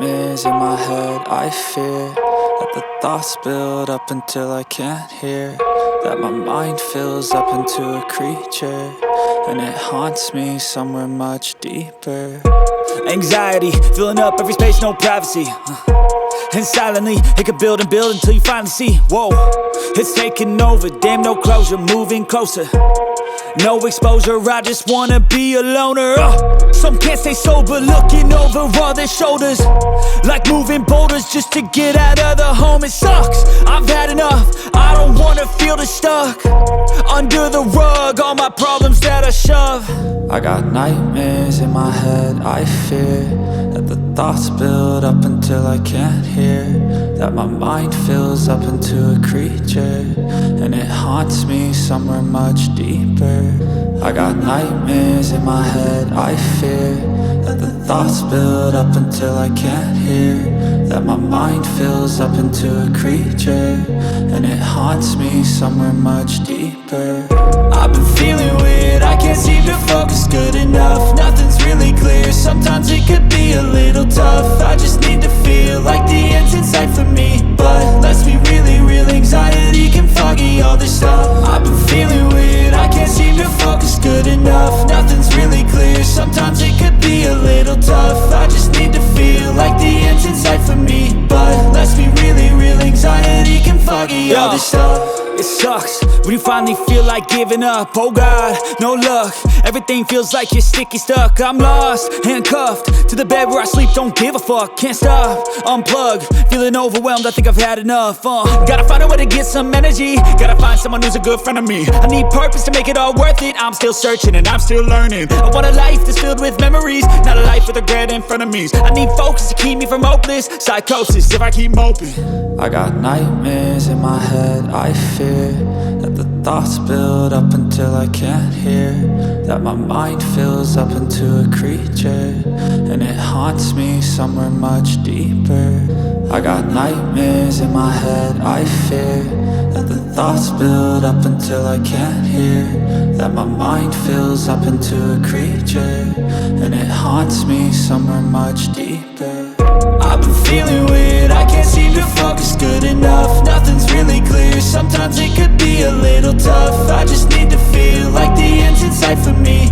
nightmares in my head. I fear that the thoughts build up until I can't hear, that my mind fills up into a creature, and it haunts me somewhere much deeper. Anxiety, filling up every space, no privacy. And silently, it could build and build until you finally see, whoa, it's taking over, damn, no closure, moving closer. No exposure, I just wanna be a loner. Some can't stay sober, looking over all their shoulders, like moving boulders just to get out of the home. It sucks, I've had enough, I don't wanna feel the stuck under the rug, all my problems that I shove. I got nightmares in my head. I fear that the thoughts build up until I can't hear, that my mind fills up into a creature, and it haunts me somewhere much deeper. I got nightmares in my head. I fear that the thoughts build up until I can't hear, that my mind fills up into a creature, and it haunts me somewhere much deeper. I've been feeling weird, I can't seem to focus good enough. Nothing's really clear, sometimes it could be a little tough. I just need to feel like the end's in sight for me, but let's be really real, anxiety can foggy all this stuff. I've been feeling weird, I can't seem to focus good enough. Nothing's really clear, sometimes it could be a little tough. I just need to feel like the end's in sight for me, but let's be really real, anxiety can foggy all this stuff. It sucks when you finally feel like giving up. Oh God, no luck, everything feels like you're sticky stuck. I'm lost, handcuffed to the bed where I sleep, don't give a fuck. Can't stop, unplug, feeling overwhelmed, I think I've had enough. Gotta find a way to get some energy, gotta find someone who's a good friend of me. I need purpose to make it all worth it, I'm still searching and I'm still learning. I want a life that's filled with memories, not a life with regret and frenemies. I need focus to keep me from hopeless psychosis if I keep moping. I got nightmares in my head. I fear that the thoughts build up until I can't hear, that my mind fills up into a creature, and it haunts me somewhere much deeper. I got nightmares in my head. I fear that the thoughts build up until I can't hear, that my mind fills up into a creature, and it haunts me somewhere much deeper. I've been feeling weird, I can't seem to focus good enough. Nothing's really clear, sometimes it could be a little tough. I just need to feel like the end's in sight for me,